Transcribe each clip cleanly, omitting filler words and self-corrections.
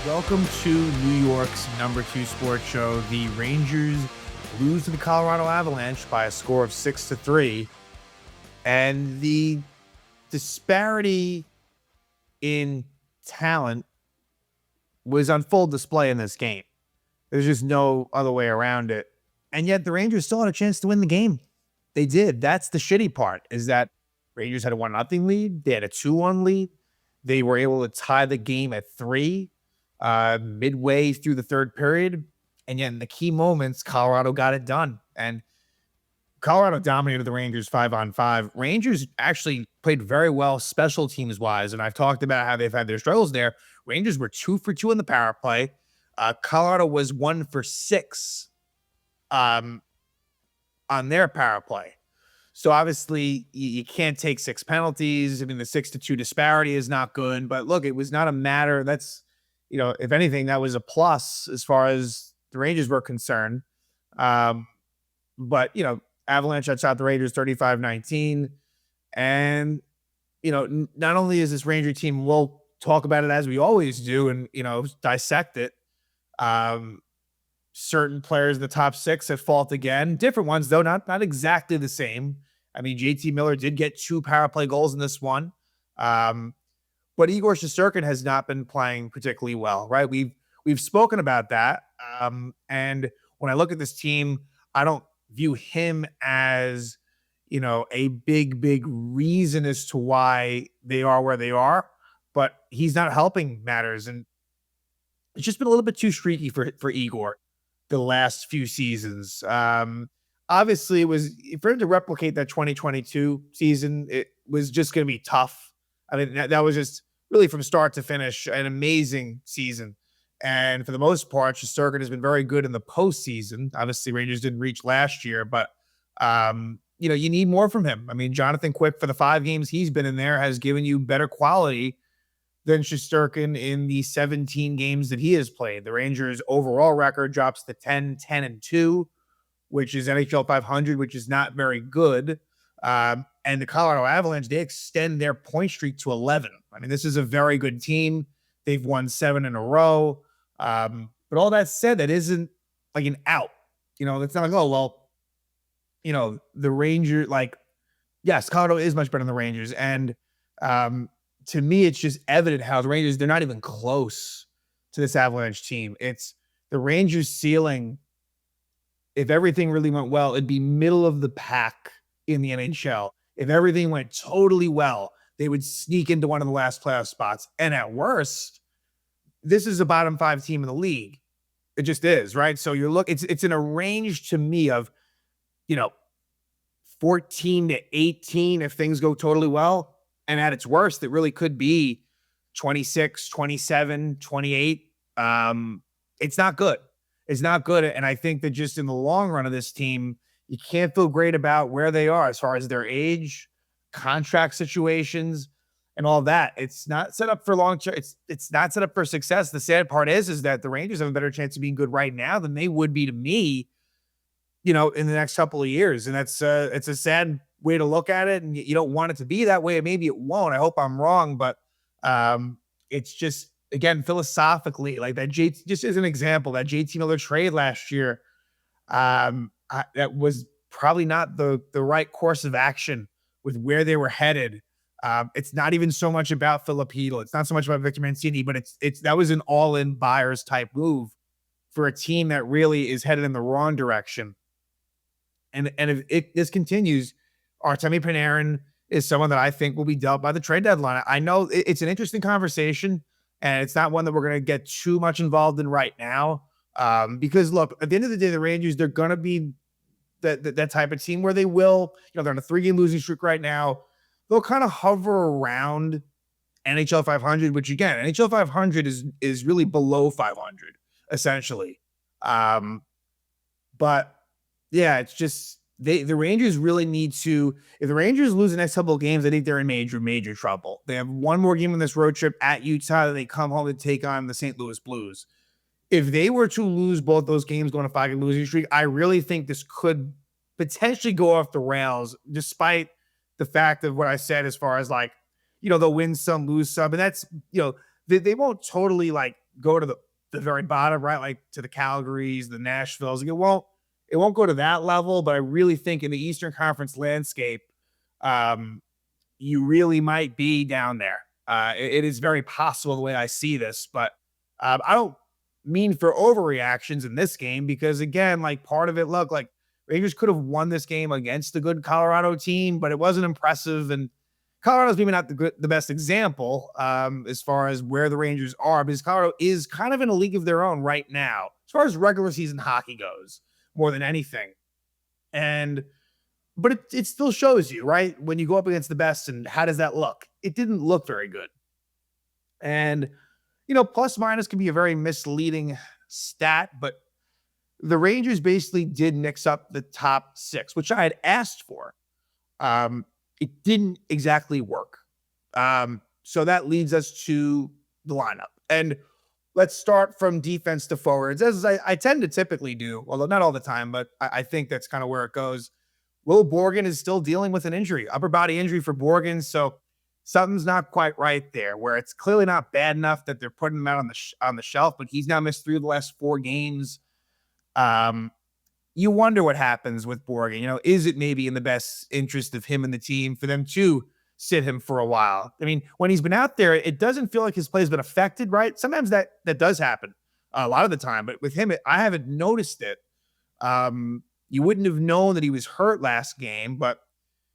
Welcome to New York's #2 sports show. The Rangers lose to the Colorado Avalanche by a score of 6-3. And the disparity in talent was on full display in this game. There's just no other way around it. And yet the Rangers still had a chance to win the game. They did. That's the shitty part, is that Rangers had a 1-0 lead. They had a 2-1 lead. They were able to tie the game at 3 midway through the third period. And yet in the key moments, Colorado got it done. And Colorado dominated the Rangers 5-on-5. Rangers actually played very well special teams wise. And I've talked about how they've had their struggles there. Rangers were 2 for 2 in the power play. Colorado was 1 for 6 on their power play. So obviously you can't take 6 penalties. I mean, the 6-2 disparity is not good, but look, it was not a matter. That's, if anything, that was a plus as far as the Rangers were concerned. But, Avalanche outshot the Rangers 35-19. And, not only is this Ranger team, we'll talk about it as we always do and, dissect it. Certain players in the top 6 at fault again. Different ones, though, not exactly the same. I mean, JT Miller did get 2 power play goals in this one. But Igor Shesterkin has not been playing particularly well, right? We've spoken about that. And when I look at this team, I don't view him as, a big reason as to why they are where they are. But he's not helping matters. And it's just been a little bit too streaky for Igor the last few seasons. Obviously, it was for him to replicate that 2022 season. It was just going to be tough. I mean, that was just really from start to finish an amazing season. And for the most part, Shesterkin has been very good in the postseason. Obviously, Rangers didn't reach last year, but you need more from him. I mean, Jonathan Quick, for the 5 games he's been in there, has given you better quality than Shesterkin in the 17 games that he has played. The Rangers' overall record drops to 10-10-2, which is NHL 500, which is not very good. And the Colorado Avalanche, they extend their point streak to 11. I mean, this is a very good team. They've won 7 in a row. But all that said, that isn't like an out. It's not like, oh, well, the Rangers, yes, Colorado is much better than the Rangers. And to me, it's just evident how the Rangers, they're not even close to this Avalanche team. It's the Rangers' ceiling. If everything really went well, it'd be middle of the pack in the NHL. If everything went totally well, they would sneak into one of the last playoff spots. And at worst, this is a bottom 5 team in the league. It just is, right? So it's in a range to me of, 14-18 if things go totally well. And at its worst, it really could be 26, 27, 28. It's not good. It's not good. And I think that just in the long run of this team, you can't feel great about where they are as far as their age, contract situations, and all that. It's not set up for long term. It's not set up for success. The sad part is that the Rangers have a better chance of being good right now than they would be to me, in the next couple of years. And that's it's a sad way to look at it, and you don't want it to be that way. Maybe it won't. I hope I'm wrong, but it's just, again, philosophically, like that just as an example, that JT Miller trade last year, that was probably not the right course of action with where they were headed. It's not even so much about Filipino. It's not so much about Victor Mancini, but that was an all-in buyers type move for a team that really is headed in the wrong direction. And if this continues, Artemi Panarin is someone that I think will be dealt by the trade deadline. I know it's an interesting conversation, and it's not one that we're going to get too much involved in right now. Because look, at the end of the day, the Rangers, they're going to be that type of team where they will, they're on a 3-game losing streak right now. They'll kind of hover around NHL 500, which again, NHL 500 is really below 500 essentially. But yeah, it's just, the Rangers really need to, if the Rangers lose the next couple of games, I think they're in major trouble. They have one more game on this road trip at Utah, then they come home to take on the St. Louis Blues. If they were to lose both those games going to 5-game losing streak, I really think this could potentially go off the rails, despite the fact of what I said as far as they'll win some, lose some. And that's, they won't totally go to the very bottom, right? Like to the Calgarys, the Nashvilles. Like it won't go to that level, but I really think in the Eastern Conference landscape, um, you really might be down there. It is very possible the way I see this, but I don't mean for overreactions in this game because again, like part of it, look, like Rangers could have won this game against a good Colorado team, but it wasn't impressive. And Colorado's maybe not the best example as far as where the Rangers are, because Colorado is kind of in a league of their own right now, as far as regular season hockey goes, more than anything. And but it still shows you, right? When you go up against the best, and how does that look? It didn't look very good. And, plus minus can be a very misleading stat, but the Rangers basically did mix up the top six, which I had asked for. It didn't exactly work. So that leads us to the lineup. And let's start from defense to forwards, as I tend to typically do, although not all the time, but I think that's kind of where it goes. Will Borgen is still dealing with an injury, upper body injury for Borgen. So something's not quite right there, where it's clearly not bad enough that they're putting him out on the shelf, but he's now missed 3 of the last 4 games. You wonder what happens with Borgen. Is it maybe in the best interest of him and the team for them to sit him for a while? I mean, when he's been out there, it doesn't feel like his play has been affected, right? Sometimes that does happen a lot of the time, but with him, I haven't noticed it. You wouldn't have known that he was hurt last game, but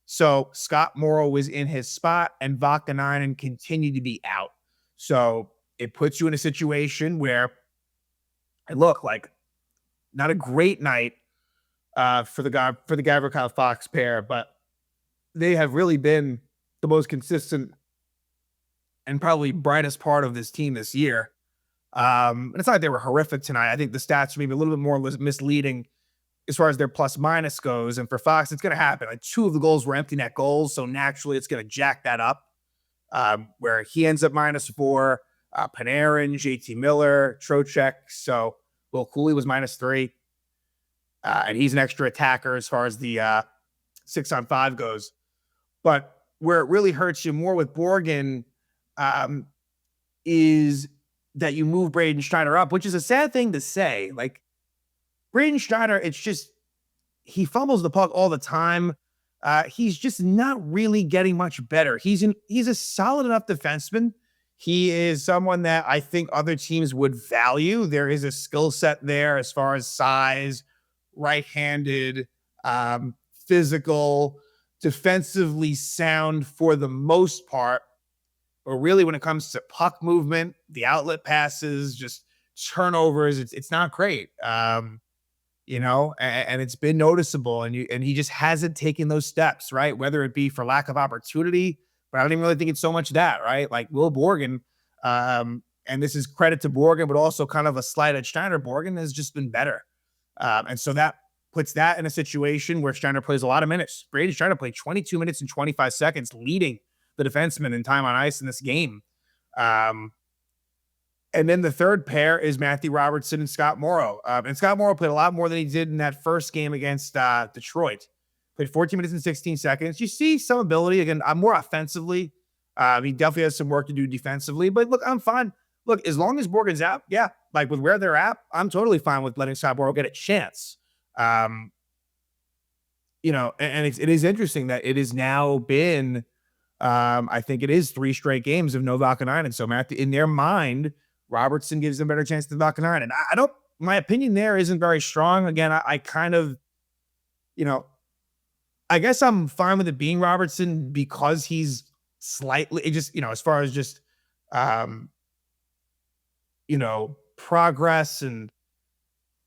so Scott Morrow was in his spot and Vakanainen continued to be out. So it puts you in a situation where it looked like not a great night for the Gavrikov Fox pair, but they have really been the most consistent and probably brightest part of this team this year. And it's not like they were horrific tonight. I think the stats are maybe a little bit more misleading as far as their plus minus goes. And for Fox, it's going to happen. Like 2 of the goals were empty net goals. So naturally it's going to jack that up, where he ends up -4, Panarin, JT Miller, Trocheck. So Will Cooley was -3. And he's an extra attacker as far as the 6-on-5 goes. But where it really hurts you more with Borgen is that you move Braden Schneider up, which is a sad thing to say. Like, Braden Schneider, it's just, he fumbles the puck all the time. He's just not really getting much better. He's a solid enough defenseman. He is someone that I think other teams would value. There is a skill set there as far as size, right-handed, physical, defensively sound for the most part. But really, when it comes to puck movement, the outlet passes, just turnovers, it's not great. And it's been noticeable, and he just hasn't taken those steps, right? Whether it be for lack of opportunity, but I don't even really think it's so much that, right? Like Will Borgen, and this is credit to Borgen, but also kind of a slight at Schneider. Borgen has just been better. And so that puts that in a situation where Schneider plays a lot of minutes. Braden Schneider played 22 minutes and 25 seconds, leading the defenseman in time on ice in this game. And then the third pair is Matthew Robertson and Scott Morrow. And Scott Morrow played a lot more than he did in that first game against Detroit. Played 14 minutes and 16 seconds. You see some ability. Again, I'm more offensively. He definitely has some work to do defensively. But look, I'm fine. Look, as long as Borgen's out, yeah, like with where they're at, I'm totally fine with letting Scott Morrow get a chance. And it is interesting that it has now been, I think it is 3 straight games of no Vakanainen. So Matthew, in their mind, Robertson gives them a better chance than Vakanainen. And my opinion there isn't very strong. Again, I kind of, I guess I'm fine with it being Robertson because he's slightly just, as far as just, progress and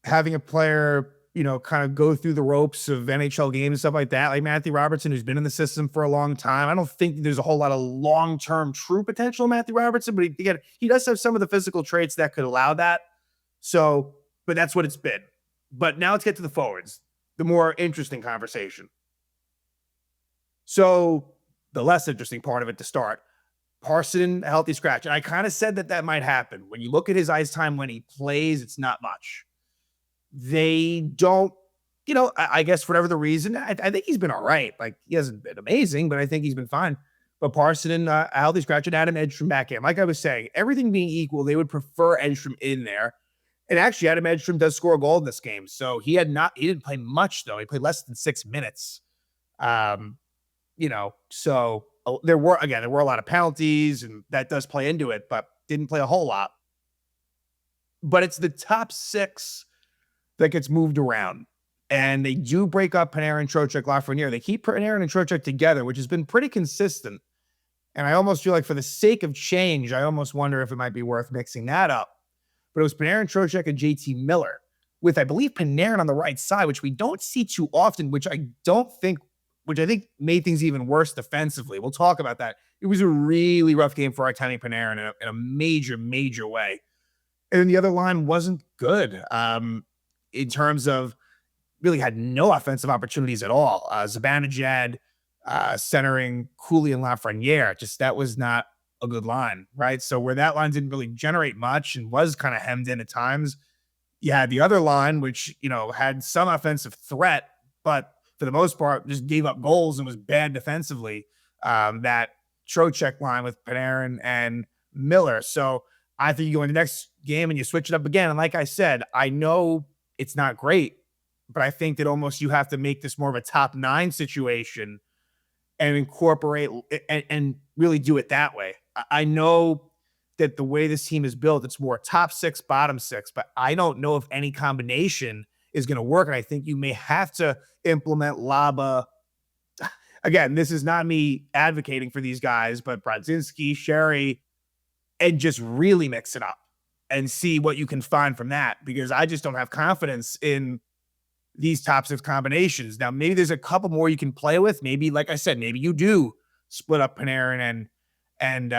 having a player, kind of go through the ropes of NHL games and stuff like that. Like Matthew Robertson, who's been in the system for a long time. I don't think there's a whole lot of long-term true potential in Matthew Robertson, but he does have some of the physical traits that could allow that. So, but that's what it's been. But now let's get to the forwards, the more interesting conversation. So the less interesting part of it to start, Parson, a healthy scratch. And I kind of said that might happen. When you look at his ice time when he plays, it's not much. They don't, I guess for whatever the reason, I think he's been all right. Like, he hasn't been amazing, but I think he's been fine. but Parson and healthy scratch and Adam Edstrom back in. Like I was saying, everything being equal, they would prefer Edstrom in there. And actually, Adam Edstrom does score a goal in this game. So he didn't play much, though. He played less than 6 minutes. So there were a lot of penalties, and that does play into it, but didn't play a whole lot. But it's the top 6 that gets moved around. And they do break up Panarin, Trocheck, Lafreniere. They keep Panarin and Trocheck together, which has been pretty consistent. And I almost feel like for the sake of change, I almost wonder if it might be worth mixing that up. But it was Panarin, Trocheck, and JT Miller with, I believe, Panarin on the right side, which we don't see too often, which I think made things even worse defensively. We'll talk about that. It was a really rough game for Artemi Panarin in a major, major way. And then the other line wasn't good in terms of really had no offensive opportunities at all. Zibanejad centering Cooley and Lafreniere, that was not a good line, right? So where that line didn't really generate much and was kind of hemmed in at times, you had the other line, which, had some offensive threat, but for the most part, just gave up goals and was bad defensively. That Trocheck line with Panarin and Miller. So I think you go in the next game and you switch it up again. And like I said, I know it's not great, but I think that almost you have to make this more of a top 9 situation and incorporate and really do it that way. I know that the way this team is built, it's more top 6, bottom 6, but I don't know if any combination is going to work. And I think you may have to implement Laba. Again, this is not me advocating for these guys, but Brodzinski, Sherry, and just really mix it up and see what you can find from that, because I just don't have confidence in these top 6 combinations. Now, maybe there's a couple more you can play with. Maybe, like I said, maybe you do split up Panarin and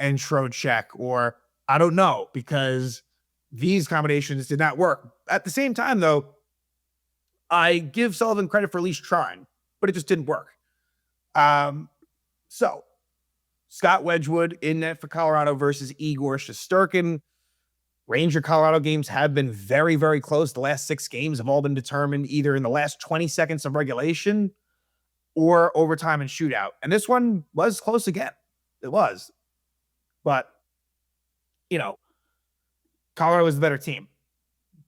Trocheck, or I don't know, because these combinations did not work. At the same time, though, I give Sullivan credit for at least trying, but it just didn't work. So Scott Wedgwood in net for Colorado versus Igor Shesterkin. Ranger Colorado games have been very, very close. The last 6 games have all been determined either in the last 20 seconds of regulation or overtime and shootout. And this one was close again. It was. But, Colorado was the better team.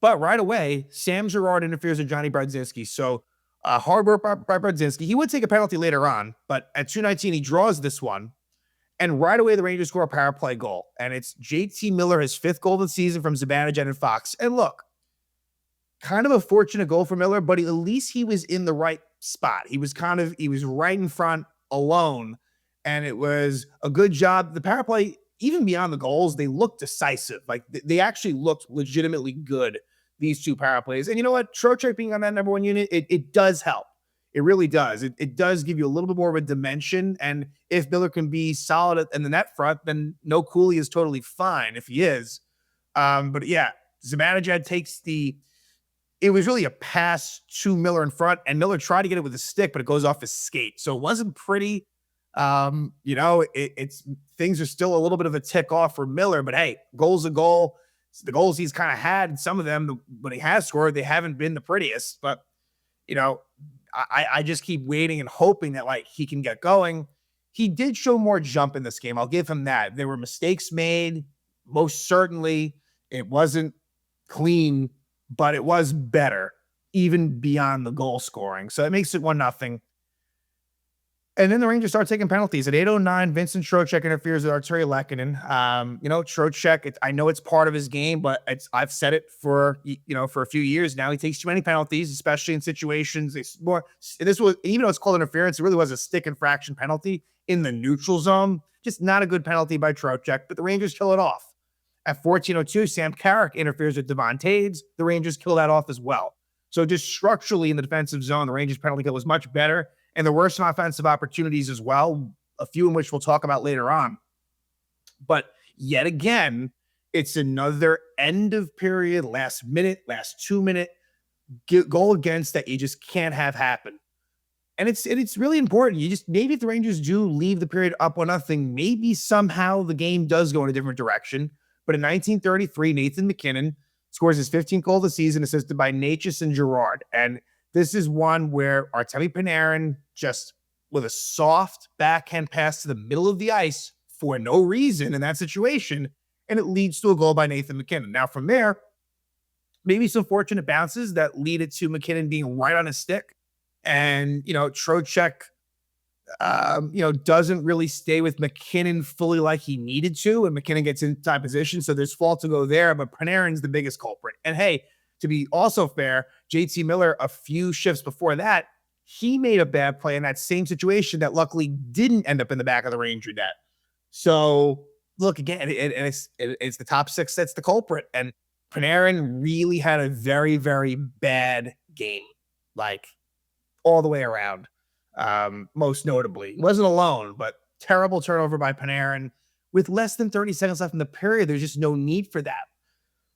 But right away, Sam Girard interferes with Johnny Brodzinski. So hard work by Brodzinski. He would take a penalty later on, but at 2:19, he draws this one. And right away, the Rangers score a power play goal. And it's JT Miller, his 5th goal of the season from Zibanejad and Fox. And look, kind of a fortunate goal for Miller, but at least he was in the right spot. He was right in front alone. And it was a good job. The power play, even beyond the goals, they looked decisive. Like they actually looked legitimately good, these 2 power plays. And you know what? Trocheck being on that number 1 unit, it does help. It really does. It does give you a little bit more of a dimension. And if Miller can be solid in the net front, then no Cooley is totally fine if he is. But yeah, Zibanejad takes it was really a pass to Miller in front, and Miller tried to get it with a stick, but it goes off his skate. So it wasn't pretty. It's things are still a little bit of a tick off for Miller, but hey, goal's a goal. The goals he's kind of had, some of them, when he has scored, they haven't been the prettiest, but I just keep waiting and hoping that he can get going. He did show more jump in this game. I'll give him that. There were mistakes made. Most certainly it wasn't clean, but it was better, even beyond the goal scoring. So it makes it 1-0. And then the Rangers start taking penalties. At 8:09, Vincent Trocheck interferes with Arturi Lehkonen. Trocheck, I know it's part of his game, but I've said it for a few years now. He takes too many penalties, especially in situations. This was, even though it's called interference, it really was a stick infraction penalty in the neutral zone. Just not a good penalty by Trocheck, but the Rangers kill it off. At 14:02, Sam Carrick interferes with Devon Toews. The Rangers kill that off as well. So just structurally in the defensive zone, the Rangers penalty kill was much better. And there were some offensive opportunities as well, a few in which we'll talk about later on. But yet again, it's another end of period, last 2-minute goal against that you just can't have happen. And it's really important. Maybe if the Rangers do leave the period up 1-0, maybe somehow the game does go in a different direction. But in 1933, Nathan MacKinnon scores his 15th goal of the season, assisted by Necas and Girard. And this is one where Artemi Panarin just with a soft backhand pass to the middle of the ice for no reason in that situation, and it leads to a goal by Nathan MacKinnon. Now, from there, maybe some fortunate bounces that lead it to MacKinnon being right on his stick. And, Trocheck, doesn't really stay with MacKinnon fully like he needed to, and MacKinnon gets inside position. So there's fault to go there, but Panarin's the biggest culprit. And hey, to be also fair, JT Miller, a few shifts before that, he made a bad play in that same situation that luckily didn't end up in the back of the Ranger net. So look, again, it's the top six that's the culprit. And Panarin really had a very, very bad game, like all the way around. Most notably, he wasn't alone, but terrible turnover by Panarin with less than 30 seconds left in the period. There's just no need for that.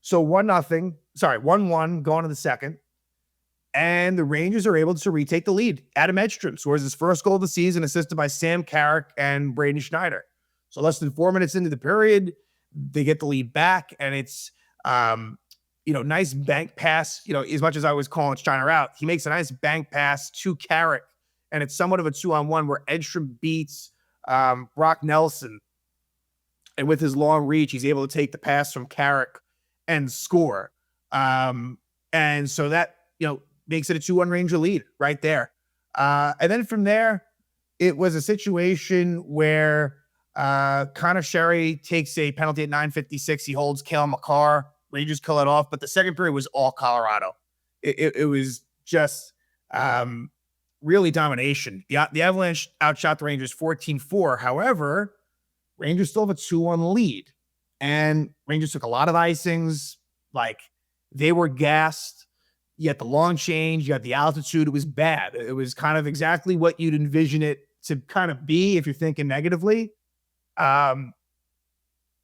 So 1-1 going to the second. And the Rangers are able to retake the lead. Adam Edstrom scores his first goal of the season, assisted by Sam Carrick and Braden Schneider. So less than 4 minutes into the period, they get the lead back, and it's nice bank pass. As much as I was calling Schneider out, he makes a nice bank pass to Carrick, and it's somewhat of a 2-on-1 where Edstrom beats Brock Nelson, and with his long reach, he's able to take the pass from Carrick and score. And so that makes it a 2-1 Ranger lead right there. And then from there, it was a situation where Connor Sherry takes a penalty at 9:56. He holds Cale Makar. Rangers kill it off, but the second period was all Colorado. It was just really domination. The Avalanche outshot the Rangers 14-4. However, Rangers still have a 2-1 lead, and Rangers took a lot of icings. Like, they were gassed. You had the long change, you had the altitude. It was bad. It was kind of exactly what you'd envision it to kind of be if you're thinking negatively. And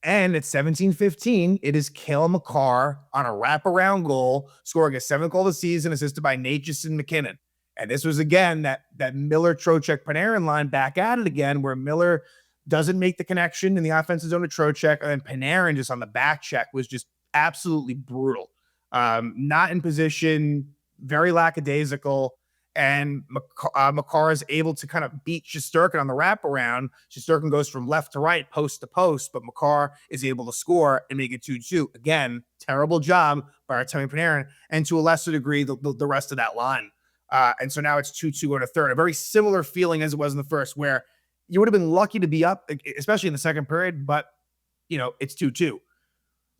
at 17:15, it is Cale Makar on a wraparound goal, scoring a 7th goal of the season, assisted by Nathan MacKinnon. And this was, again, that Miller, Trocheck, Panarin line back at it again, where Miller doesn't make the connection in the offensive zone to Trocheck, and then Panarin just on the back check was just absolutely brutal. Not in position, very lackadaisical, and Makar is able to kind of beat Shesterkin on the wraparound. Shesterkin goes from left to right, post to post, but Makar is able to score and make it 2-2. Again, terrible job by Artemi Panarin, and to a lesser degree, the rest of that line. And so now it's 2-2 in a third. A very similar feeling as it was in the first, where you would have been lucky to be up, especially in the second period, but, it's 2-2.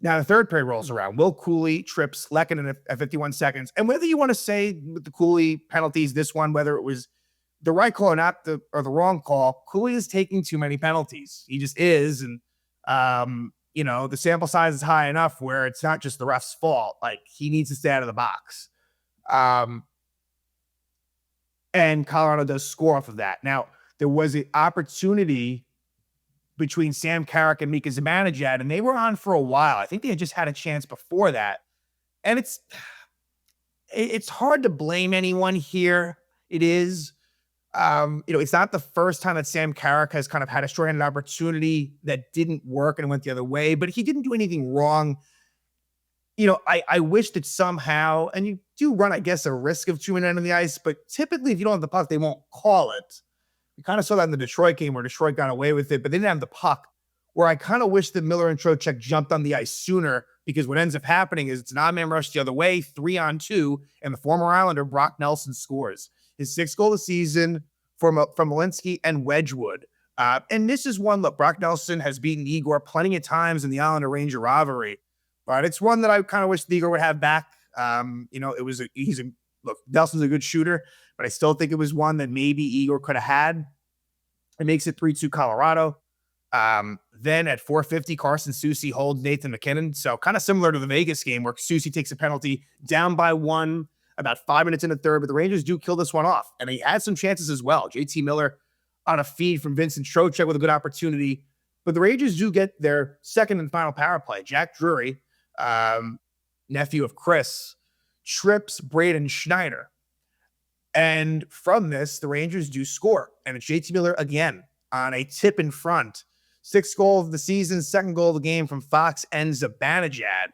Now, the third period rolls around. Will Cooley trips Lehkonen at 51 seconds. And whether you want to say with the Cooley penalties, this one, whether it was the right call or not, the wrong call, Cooley is taking too many penalties. He just is. And, the sample size is high enough where it's not just the ref's fault. Like, he needs to stay out of the box. And Colorado does score off of that. Now, there was an opportunity between Sam Carrick and Mika Zibanejad, and they were on for a while. I think they had just had a chance before that. And it's hard to blame anyone here. It is. It's not the first time that Sam Carrick has kind of had a short-handed opportunity that didn't work and went the other way, but he didn't do anything wrong. I wish that somehow, and you do run, I guess, a risk of 2 minutes on the ice, but typically if you don't have the puck, they won't call it. We kind of saw that in the Detroit game where Detroit got away with it, but they didn't have the puck, where I kind of wish that Miller and Trocheck jumped on the ice sooner, because what ends up happening is it's an odd-man rush the other way, 3-on-2, and the former Islander, Brock Nelson, scores his 6th goal of the season from Malinsky and Wedgwood. And this is one, look, Brock Nelson has beaten Igor plenty of times in the Islander Ranger rivalry, but it's one that I kind of wish the Igor would have back. Look, Nelson's a good shooter, but I still think it was one that maybe Igor could have had. It makes it 3-2 Colorado. Then at 4:50, Carson Soucy holds Nathan MacKinnon. So kind of similar to the Vegas game where Soucy takes a penalty down by 1, about 5 minutes in the third, but the Rangers do kill this one off. And he had some chances as well. JT Miller on a feed from Vincent Trocheck with a good opportunity. But the Rangers do get their second and final power play. Jack Drury, nephew of Chris, trips Braden Schneider. And from this, the Rangers do score. And it's JT Miller again on a tip in front. 6th goal of the season, 2nd goal of the game from Fox and Zibanejad.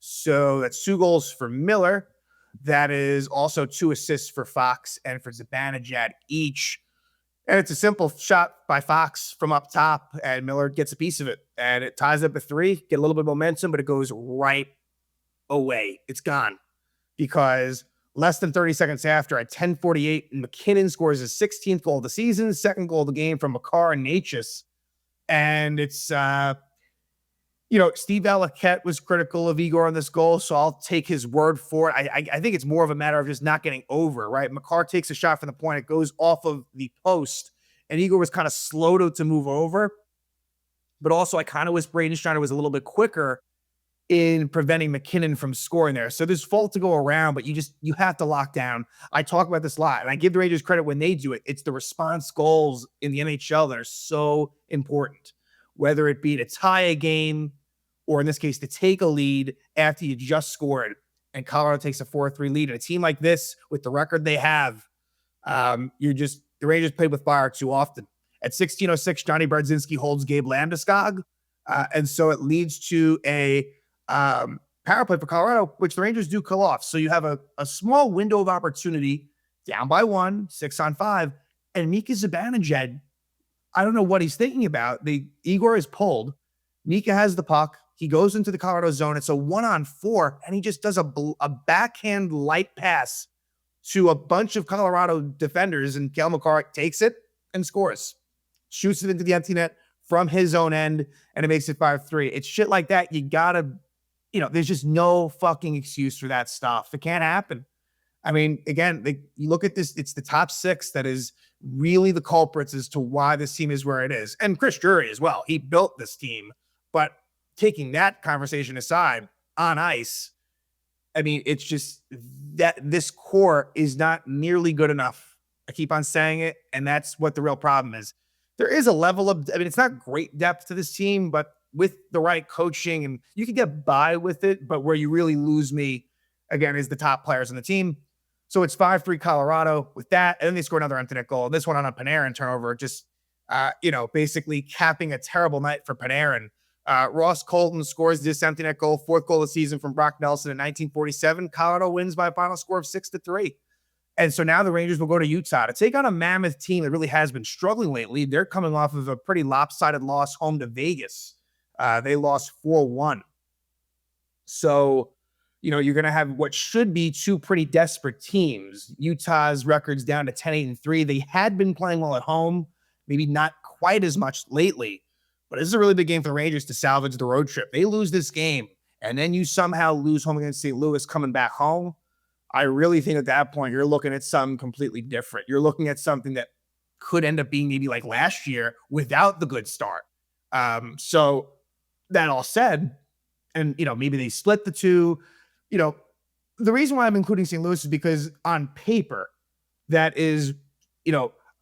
So that's 2 goals for Miller. That is also 2 assists for Fox and for Zibanejad each. And it's a simple shot by Fox from up top, and Miller gets a piece of it. And it ties up a 3, get a little bit of momentum, but it goes right away. It's gone. Because less than 30 seconds after, at 10:48, McKinnon scores his 16th goal of the season, second goal of the game from Makar and Natchez. And it's, Steve Alakette was critical of Igor on this goal, so I'll take his word for it. I think it's more of a matter of just not getting over, right? Makar takes a shot from the point. It goes off of the post, and Igor was kind of slow to move over. But also, I kind of wish Braden Schneider was a little bit quicker in preventing McKinnon from scoring there. So there's fault to go around, but you have to lock down. I talk about this a lot, and I give the Rangers credit when they do it. It's the response goals in the NHL that are so important, whether it be to tie a game or in this case, to take a lead after you just scored and Colorado takes a 4-3 lead. And a team like this, with the record they have, the Rangers played with fire too often. At 16:06, Johnny Brodzinski holds Gabe Landeskog. And so it leads to a power play for Colorado, which the Rangers do call off. So you have a small window of opportunity, down by 1, 6-on-5, and Mika Zibanejad, I don't know what he's thinking about. Igor is pulled. Mika has the puck. He goes into the Colorado zone. It's a 1-on-4, and he just does a backhand light pass to a bunch of Colorado defenders, and Cale Makar takes it and scores. Shoots it into the empty net from his own end, and it makes it 5-3. It's shit like that. You gotta, there's just no fucking excuse for that stuff. It can't happen. I mean, again, you look at this, it's the top 6 that is really the culprits as to why this team is where it is. And Chris Drury as well. He built this team. But taking that conversation aside, on ice, I mean, it's just that this core is not nearly good enough. I keep on saying it, and that's what the real problem is. There is a level of, it's not great depth to this team, but with the right coaching, and you can get by with it, but where you really lose me, again, is the top players on the team. So it's 5-3 Colorado with that, and then they score another empty net goal. This one on a Panarin turnover, just, basically capping a terrible night for Panarin. Ross Colton scores this empty net goal, 4th goal of the season from Brock Nelson in 1947. Colorado wins by a final score of 6-3. And so now the Rangers will go to Utah to take on a mammoth team that really has been struggling lately. They're coming off of a pretty lopsided loss home to Vegas. They lost 4-1. So, you're going to have what should be 2 pretty desperate teams. Utah's record's down to 10-8-3. They had been playing well at home, maybe not quite as much lately. But this is a really big game for the Rangers to salvage the road trip. They lose this game, and then you somehow lose home against St. Louis coming back home. I really think at that point, you're looking at something completely different. You're looking at something that could end up being maybe like last year without the good start. So that all said, and, maybe they split the two, the reason why I'm including St. Louis is because on paper, that is,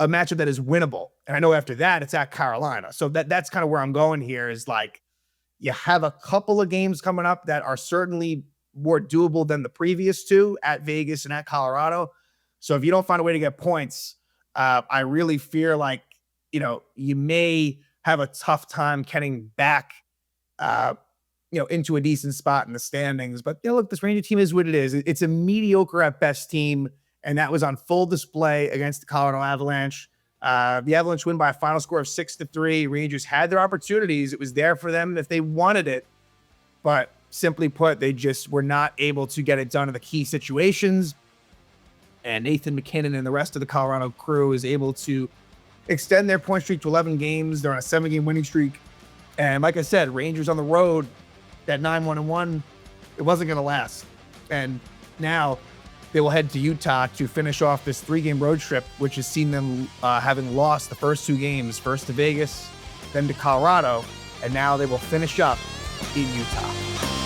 a matchup that is winnable. And I know after that, it's at Carolina. So that's kind of where I'm going here is like, you have a couple of games coming up that are certainly more doable than the previous 2 at Vegas and at Colorado. So if you don't find a way to get points, I really fear like, you may have a tough time getting back, into a decent spot in the standings. But look, this Ranger team is what it is. It's a mediocre at best team. And that was on full display against the Colorado Avalanche. The Avalanche win by a final score of 6-3. Rangers had their opportunities. It was there for them if they wanted it. But simply put, they just were not able to get it done in the key situations. And Nathan McKinnon and the rest of the Colorado crew is able to extend their point streak to 11 games. They're on a 7-game winning streak. And like I said, Rangers on the road, that 9-1-1, it wasn't going to last. And now they will head to Utah to finish off this 3-game road trip, which has seen them having lost the first 2 games, first to Vegas, then to Colorado, and now they will finish up in Utah.